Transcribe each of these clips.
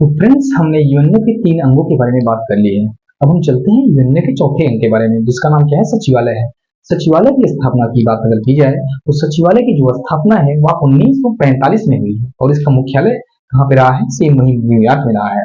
तो फ्रेंड्स, हमने यूएनओ के 3 अंगों के बारे में बात कर ली है। अब हम चलते हैं यूएनओ के चौथे अंग के बारे में, जिसका नाम क्या है? सचिवालय है। सचिवालय की स्थापना की बात अगर की जाए तो सचिवालय की जो स्थापना है वह 1945 में हुई है और इसका मुख्यालय कहाँ पे रहा है? सेम वही न्यूयॉर्क में रहा है।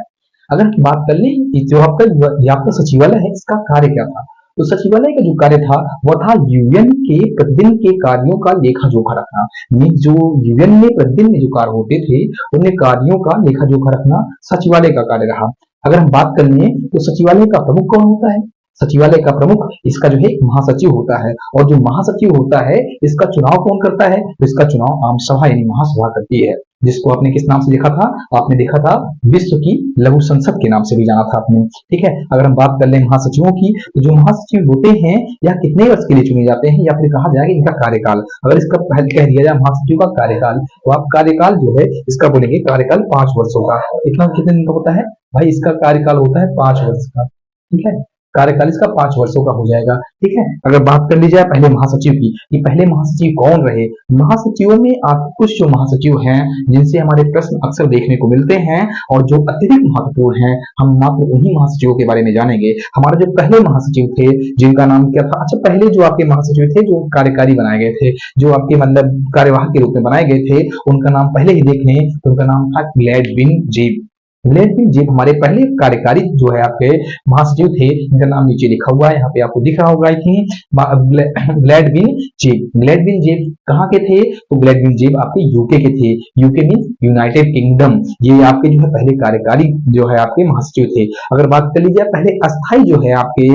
अगर बात कर लें कि जो आपका सचिवालय है इसका कार्य क्या था, तो सचिवालय का जो कार्य था वह था यूएन के प्रतिदिन के कार्यों का लेखा जोखा रखना। मीन्स जो यूएन में प्रतिदिन में जो कार्य होते थे उनके कार्यों का लेखा जोखा रखना सचिवालय का कार्य रहा। अगर हम बात कर लें तो सचिवालय का प्रमुख कौन होता है? सचिवालय का प्रमुख इसका जो है महासचिव होता है, और जो महासचिव होता है इसका चुनाव कौन करता है? तो इसका चुनाव आम सभा यानी महासभा करती है, जिसको आपने किस नाम से देखा था? आपने देखा था विश्व की लघु संसद के नाम से भी जाना था आपने। ठीक है, अगर हम बात कर लें महासचिवों की, तो जो महासचिव होते हैं यह कितने वर्ष के लिए चुने जाते हैं, या फिर कहा जाए इनका कार्यकाल। अगर इसका पहले कह दिया जाए महासचिव का कार्यकाल, तो आप कार्यकाल जो है इसका बोलेंगे कार्यकाल 5 वर्षों का। इतना कितने दिन का होता है भाई? इसका कार्यकाल होता है 5 वर्ष का। ठीक है, कार्यकाल इसका 5 वर्षों का हो जाएगा। ठीक है, अगर बात कर ली जाए पहले महासचिव की, कि पहले महासचिव कौन रहे? महासचिवों में आप कुछ जो महासचिव हैं जिनसे हमारे प्रश्न अक्सर देखने को मिलते हैं और जो अत्यधिक महत्वपूर्ण हैं, हम मात्र उन्हीं महासचिवों के बारे में जानेंगे। हमारे जो पहले महासचिव थे जिनका नाम क्या था? अच्छा, पहले जो आपके महासचिव थे जो कार्यकारी बनाए गए थे, जो आपके मतलब कार्यवाहक के रूप में बनाए गए थे, उनका नाम पहले ही देख लें तो उनका नाम था ग्लैडविन जेब। ग्लैडविन जेब हमारे पहले कार्यकारी जो है आपके महासचिव थे, इनका नाम नीचे लिखा हुआ है, यहाँ पे आपको दिख रहा होगा। आई थिंक ग्लैडविन जेब। ग्लैडविन जेब कहाँ के थे? तो ग्लैडविन जेब आपके यूके के थे। UK mean United kingdom. ये आपके जो है पहले कार्यकारी जो है आपके महासचिव थे। अगर बात कर ली जाए पहले अस्थाई जो है आपके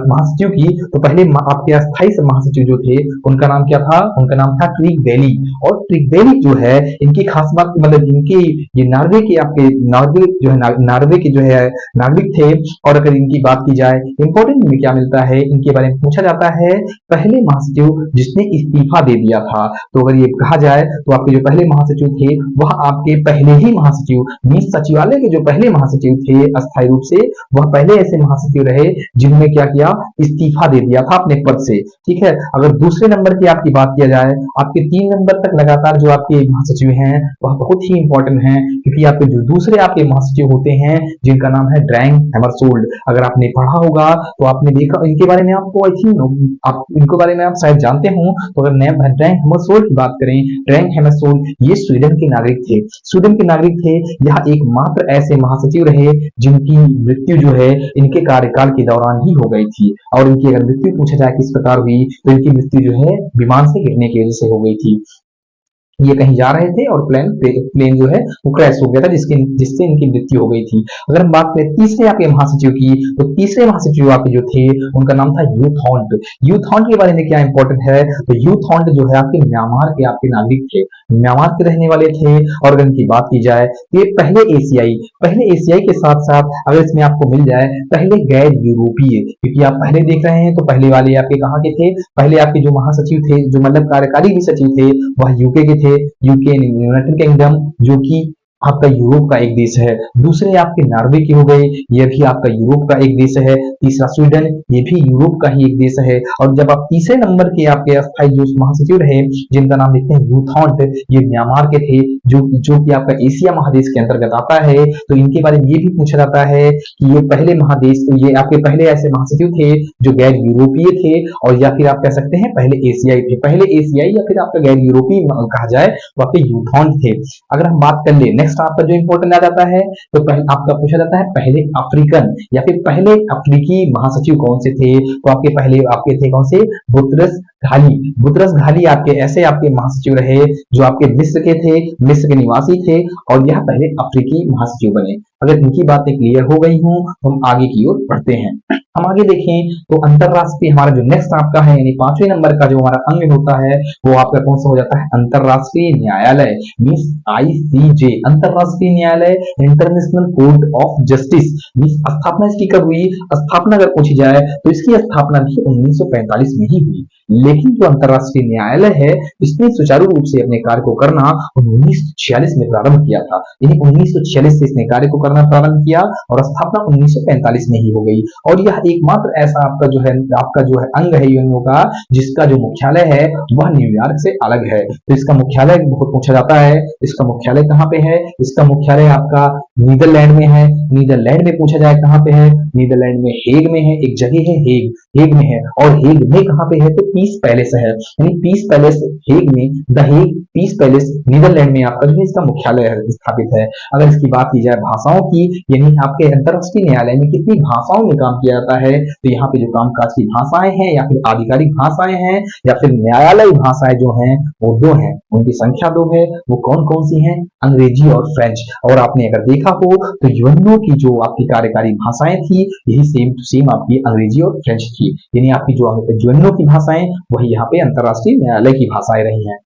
महासचिव की, तो पहले आपके अस्थाई महासचिव जो थे उनका नाम क्या था? उनका नाम था ट्रिग वैली। और ट्रिग वैली जो है इनकी खास बात मतलब इनकी ये नॉर्वे के आपके नॉर्वे जो है नॉर्वे के जो है नागरिक थे। और अगर इनकी बात की जाए इंपॉर्टेंट में क्या मिलता है इनके बारे में पूछा जाता है, पहले महासचिव जिसने इस्तीफा दे दिया था। तो अगर ये कहा जाए तो आपके जो पहले महासचिव थे वह आपके पहले ही महासचिव मीन्स सचिवालय के जो पहले महासचिव थे अस्थायी रूप से, वह पहले ऐसे महासचिव रहे जिन्होंने क्या किया? इस्तीफा दे दिया था अपने पद से। ठीक है, अगर दूसरे नंबर की आपकी बात किया जाए, आपके 3 नंबर तक लगातार जो आपके महासचिव हैं वह बहुत ही इंपॉर्टेंट हैं, क्योंकि आपके जो दूसरे आपके महासचिव होते हैं जिनका नाम है ड्रैंग हैमरशोल्ड। अगर आपने पढ़ा होगा तो आपने देखा इनके बारे में, आपको आई थिंक आप इनके बारे में आप शायद जानते हो। तो अगर ड्रैंग हैमरशोल्ड की बात करें, ड्रैंग हैमरशोल्ड ये स्वीडन के नागरिक थे। स्वीडन के नागरिक थे। यह एकमात्र ऐसे महासचिव रहे जिनकी मृत्यु जो है इनके कार्यकाल के दौरान ही हो गई थी। और इनकी अगर मृत्यु पूछा जाए किस प्रकार हुई, तो इनकी मृत्यु जो है विमान से गिरने की वजह से हो गई थी। ये कहीं जा रहे थे और प्लेन जो है वो क्रैश हो गया था, जिससे इनकी मृत्यु हो गई थी। अगर हम बात करें तीसरे आपके महासचिव की, तो तीसरे महासचिव आपके जो थे उनका नाम था यूथॉन्ट। यूथॉन्ट के बारे में क्या इंपॉर्टेंट है? तो यूथॉन्ट जो है आपके म्यांमार के आपके नागरिक थे, म्यांमार के रहने वाले थे। और अगर इनकी बात की जाए तो ये पहले एशियाई के साथ साथ अगर इसमें आपको मिल जाए पहले गैर यूरोपीय, क्योंकि आप पहले देख रहे हैं तो पहले वाले आपके कहाँ के थे? पहले आपके जो महासचिव थे जो मतलब कार्यकारी भी सचिव थे वह यूके के थे। यूके यूनाइटेड किंगडम जो कि आपका यूरोप का एक देश है। दूसरे आपके नॉर्वे के हो गए, यह भी आपका यूरोप का एक देश है। तीसरा स्वीडन, ये भी यूरोप का ही एक देश है। और जब आप तीसरे नंबर के आपके अस्थायी जो महासचिव रहे जिनका नाम लिखते हैं यूथॉन्ट, ये म्यांमार के थे, जो कि आपका एशिया महादेश के अंतर्गत आता है। तो इनके बारे में ये भी पूछा जाता है कि ये पहले महादेश, ये आपके पहले ऐसे महासचिव थे जो गैर यूरोपीय थे, और या फिर आप कह सकते हैं पहले एशियाई थे। पहले एशियाई या फिर आपका गैर यूरोपीय कहा जाए तो आपके यूथॉन्ट थे। अगर हम बात कर ले नेक्स्ट आपका जो इंपॉर्टेंट आ जाता है, तो आपका पूछा जाता है पहले अफ्रीकन या फिर पहले अफ्रीकी महासचिव कौन से थे? तो आपके पहले आपके थे कौन से? Boutros Ghali. बुतरस घाली आपके ऐसे आपके महासचिव रहे जो आपके मिस्र के थे, मिस्र के निवासी थे, और यह पहले अफ्रीकी महासचिव बने। अगर इनकी बातें क्लियर हो गई हों तो हम आगे की ओर बढ़ते हैं। हम आगे देखें तो अंतरराष्ट्रीय हमारा जो नेक्स्ट आपका है यानी 5वें नंबर का जो हमारा अंग होता है वो आपका कौन सा हो जाता है? अंतरराष्ट्रीय न्यायालय मीन्स ICJ, अंतरराष्ट्रीय न्यायालय, international court of justice. Means स्थापना इसकी कब हुई? स्थापना अगर पूछी जाए तो इसकी स्थापना भी 1945 में ही हुई। लेकिन जो अंतर्राष्ट्रीय न्यायालय है इसने सुचारू रूप से अपने कार्य को करना 1946 में प्रारंभ किया था। यानी 1946 से इसने कार्य को करना प्रारंभ किया और स्थापना 1945 में ही हो गई। और यह एकमात्र ऐसा आपका जो है अंग है यूएनओ का जिसका जो मुख्यालय है वह न्यूयॉर्क से अलग है। तो इसका मुख्यालय बहुत पूछा जाता है, इसका मुख्यालय कहाँ पे है? इसका मुख्यालय आपका नीदरलैंड में है। नीदरलैंड में पूछा जाए कहाँ पे है? नीदरलैंड में हेग में है, एक जगह है हेग, हेग में है। और हेग में कहाँ पे है? तो पीस पैलेस है, यानी पीस पैलेस हेग में, the Hague peace palace Netherland में आपका जो है इसका मुख्यालय स्थापित है। अगर इसकी बात की जाए भाषाओं की, यानी आपके अंतर्राष्ट्रीय न्यायालय में कितनी भाषाओं में काम किया जाता है, तो यहाँ पे जो कामकाज की भाषाएं हैं या फिर आधिकारिक भाषाएं हैं या फिर न्यायालय भाषाएं जो हैं वो दो हैं, उनकी संख्या दो है। वो कौन कौन सी हैं? अंग्रेजी और फ्रेंच। और आपने अगर देखा हो तो यूएनओ की जो आपकी कार्यकारी भाषाएं थी यही सेम टू सेम आपकी अंग्रेजी और फ्रेंच थी। यानी आपकी जो यूएनओ की भाषाएं वही यहाँ पे अंतर्राष्ट्रीय न्यायालय की भाषाएं रही हैं।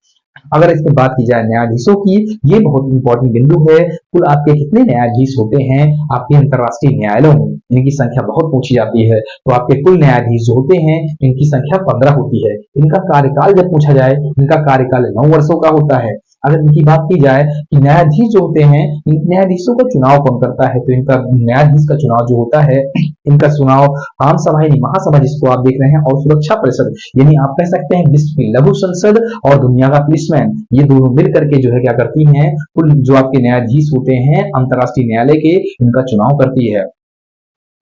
अगर इसमें बात की जाए न्यायाधीशों की, ये बहुत इंपॉर्टेंट बिंदु है। कुल आपके कितने न्यायाधीश होते हैं आपके अंतर्राष्ट्रीय न्यायालयों में? इनकी संख्या बहुत पूछी जाती है। तो आपके कुल न्यायाधीश जो होते हैं इनकी संख्या 15 होती है। इनका कार्यकाल जब पूछा जाए, इनका कार्यकाल 9 वर्षों का होता है। अगर इनकी बात की जाए कि न्यायाधीश जो होते हैं, इन न्यायाधीशों का चुनाव कौन करता है, तो इनका न्यायाधीश का चुनाव जो होता है, इनका चुनाव आम सभा यानी महासभा जिसको आप देख रहे हैं और सुरक्षा परिषद, यानी आप कह सकते हैं विश्व की लघु संसद और दुनिया का पुलिसमैन, ये दोनों मिल करके जो है क्या करती हैं, कुल जो आपके न्यायाधीश होते हैं अंतर्राष्ट्रीय न्यायालय के, इनका चुनाव करती है।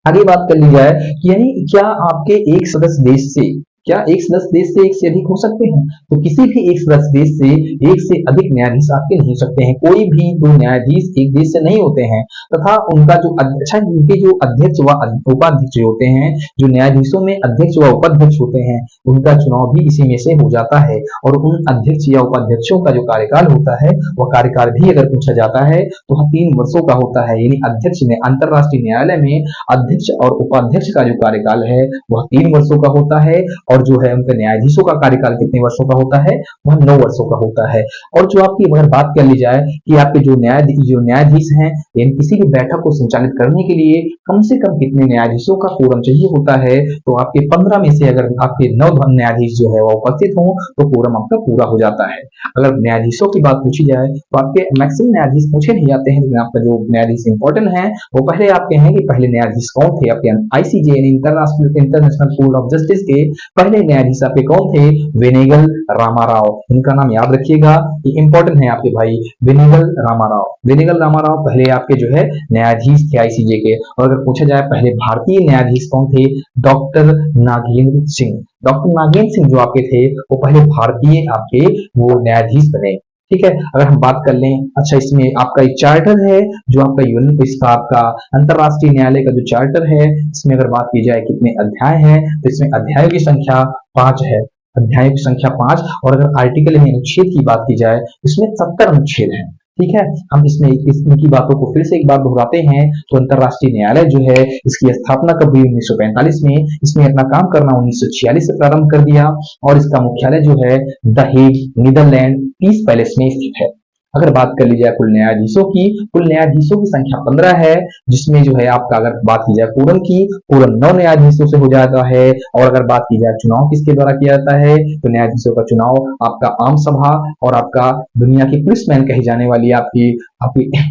आगे बात कर ली जाए कि यानी क्या आपके एक सदस्य देश से क्या एक सदस्य देश से एक से अधिक हो सकते हैं? तो किसी भी एक सदस्य देश से एक से अधिक न्यायाधीश आपके नहीं हो सकते हैं। कोई भी दो न्यायाधीश एक देश से नहीं होते हैं तथा उनका जो उनके जो अध्यक्ष व उपाध्यक्ष होते हैं, जो न्यायाधीशों में अध्यक्ष व उपाध्यक्ष होते हैं, उनका चुनाव भी इसी में से हो जाता है। और उन अध्यक्ष या उपाध्यक्षों का जो कार्यकाल होता है वह कार्यकाल भी अगर पूछा जाता है तो वह 3 वर्षों का होता है। यानी अध्यक्ष ने अंतर्राष्ट्रीय न्यायालय में अध्यक्ष और उपाध्यक्ष का जो कार्यकाल है वह 3 वर्षों का होता है। और जो है उनके न्यायाधीशों का कार्यकाल कितने वर्षों का होता है? वह 9 वर्षों का होता है। और जो आपकी अगर बात कर ली जाए कि आपके जो न्यायाधीश हैं, यानी किसी भी बैठक को संचालित करने के लिए कम से कम कितने न्यायाधीशों का कोरम चाहिए होता है, तो आपके 15 में से अगर आपके 9 न्यायाधीश जो है वह उपस्थित हों तो कोरम आपका पूरा हो जाता है। अगर न्यायाधीशों की बात पूछी जाए तो आपके मैक्सिमम न्यायाधीश पूछे नहीं जाते हैं, लेकिन आपका जो न्यायाधीश इंपॉर्टेंट है वो पहले आपके हैं कि पहले न्यायाधीश कौन थे आपके ICJ international court of justice के पहले न्यायाधीश आपके कौन थे? वेनेगल रामाराव। इनका नाम याद रखिएगा, ये इंपॉर्टेंट है आपके भाई, वेनेगल रामाराव। वेनेगल रामाराव पहले आपके जो है न्यायाधीश थे आईसीजे के। और अगर पूछा जाए पहले भारतीय न्यायाधीश कौन थे? डॉक्टर नागेंद्र सिंह। डॉक्टर नागेंद्र सिंह जो आपके थे वो पहले भारतीय आपके वो न्यायाधीश बने। ठीक है, अगर हम बात कर लें, अच्छा इसमें आपका एक चार्टर है जो आपका यूएन इसका आपका अंतर्राष्ट्रीय न्यायालय का जो चार्टर है, इसमें अगर बात की जाए कितने अध्याय हैं, तो इसमें अध्यायों की संख्या 5 है। अध्यायों की संख्या 5। और अगर आर्टिकल यानी अनुच्छेद की बात की जाए इसमें 70 अनुच्छेद हैं। ठीक है, हम इसमें इनकी बातों को फिर से एक बार दोहराते हैं। तो अंतर्राष्ट्रीय न्यायालय जो है इसकी स्थापना कब हुई? 1945 में। इसने अपना काम करना 1946 से प्रारंभ कर दिया और इसका मुख्यालय जो है the Hague Netherland peace palace में स्थित है। अगर बात कर ली जाए कुल न्यायाधीशों की संख्या 15 है, जिसमें जो है आपका अगर बात की जाए कोरम की, कोरम 9 न्यायाधीशों से हो जाता है। और अगर बात की जाए चुनाव किसके द्वारा किया जाता है, तो न्यायाधीशों का चुनाव आपका आम सभा और आपका दुनिया की पुलिसमैन कही जाने वाली आपकी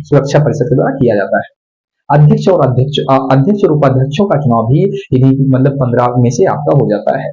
सुरक्षा परिषद के द्वारा किया जाता है। अध्यक्ष और उपाध्यक्षों का चुनाव भी इन्हीं मतलब 15 में से आपका हो जाता है।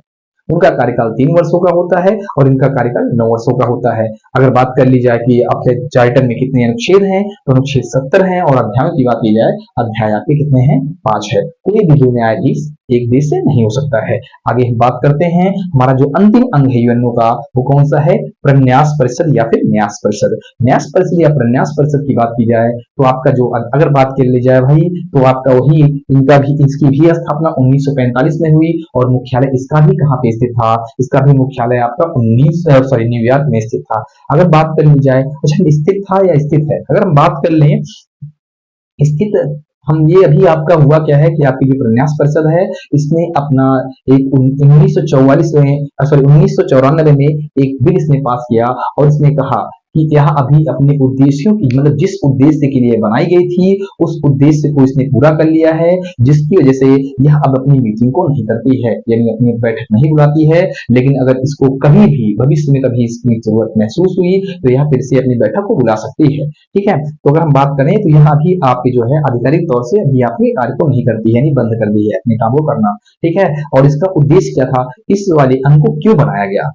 उनका कार्यकाल 3 वर्षों का होता है और इनका कार्यकाल 9 वर्षों का होता है। अगर बात कर ली जाए कि आपके चार्टर में कितने अनुच्छेद हैं, तो अनुच्छेद 70 हैं। और अध्यायों की बात की जाए, अध्याय आपके कितने हैं? 5 है। कोई भी दो न्यायाधीश एक देश से नहीं हो सकता है। आगे हम बात करते हैं, हमारा जो अंतिम अंग है यूएनओ का वो कौन सा है? प्रन्यास परिषद या फिर न्यास परिषद। न्यास परिषद या प्रन्यास परिषद की बात की जाए तो आपका जो अगर बात कर ली जाए भाई, तो आपका वही इसकी भी स्थापना 1945 में हुई। और मुख्यालय इसका भी कहाँ पे स्थित था? इसका भी मुख्यालय आपका न्यूयॉर्क में स्थित था। अगर बात कर ली जाए, अच्छा स्थित था या स्थित है, अगर हम बात कर लें स्थित, हम ये अभी आपका हुआ क्या है कि आपकी जो प्रन्यास परिषद है इसने अपना एक 1994 में एक बिल इसने पास किया और इसने कहा कि यह अभी अपने उद्देश्यों की मतलब जिस उद्देश्य के लिए बनाई गई थी उस उद्देश्य को इसने पूरा कर लिया है, जिसकी वजह से यह अब अपनी मीटिंग को नहीं करती है, यानी अपनी बैठक नहीं बुलाती है। लेकिन अगर इसको कभी भी भविष्य में कभी इसकी जरूरत महसूस हुई तो यह फिर से अपनी बैठक को बुला सकती है। ठीक है, तो अगर हम बात करें तो यह अभी आपके जो है आधिकारिक तौर से अभी आपके कार्य को नहीं करती है, यानी बंद कर दी है अपने काम को करना। ठीक है, और इसका उद्देश्य क्या था, इस वाले अंक को क्यों बनाया गया?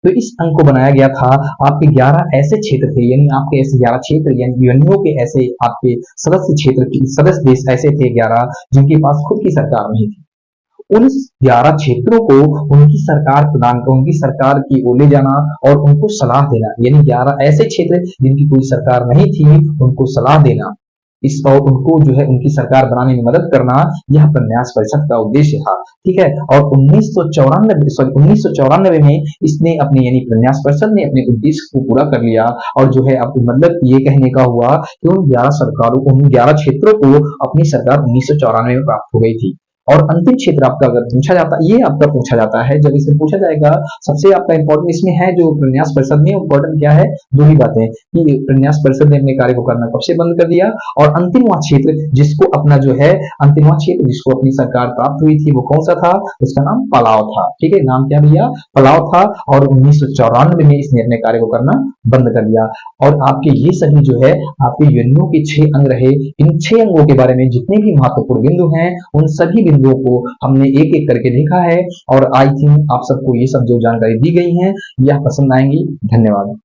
तो इस अंक को बनाया गया था, आपके 11 ऐसे क्षेत्र थे, यानी आपके ऐसे 11 क्षेत्र यानी यूएनओ के ऐसे आपके सदस्य क्षेत्र सदस्य देश ऐसे थे 11 जिनके पास खुद की सरकार नहीं थी। उन 11 क्षेत्रों को उनकी सरकार की ओर ले जाना और उनको सलाह देना, यानी 11 ऐसे क्षेत्र जिनकी कोई सरकार नहीं थी उनको सलाह देना, इस और उनको जो है उनकी सरकार बनाने में मदद करना, यह प्रन्यास परिषद का उद्देश्य था। ठीक है, और 1994 में इसने अपने यानी प्रन्यास परिषद ने अपने उद्देश्य को पूरा कर लिया और जो है अब मतलब ये कहने का हुआ कि उन 11 क्षेत्रों को अपनी सरकार 1994 में प्राप्त हो गई थी। और अंतिम क्षेत्र आपका अगर पूछा जाता ये आपका पूछा जाता है, जब इसे पूछा जाएगा सबसे आपका इंपॉर्टेंट इसमें है जो प्रन्यास परिषद में इंपॉर्टेंट क्या है, दो ही बातें कि प्रन्यास परिषद ने अपने कार्य को करना कब से बंद कर दिया और अंतिमवा क्षेत्र जिसको अपना जो है अंतिमवा क्षेत्र जिसको अपनी सरकार प्राप्त हुई थी वो कौन सा था, उसका नाम पलाव था। ठीक है, नाम क्या भैया, पलाव था। और 1994 में इसने अपने कार्य को करना बंद कर दिया। और आपके ये सभी जो है आपके यूएनओ के 6 अंग रहे, इन 6 अंगों के बारे में जितने भी महत्वपूर्ण बिंदु हैं उन सभी बिंदुओं को हमने एक एक करके देखा है और आई थिंक आप सबको ये सब जो जानकारी दी गई है यह पसंद आएंगी। धन्यवाद।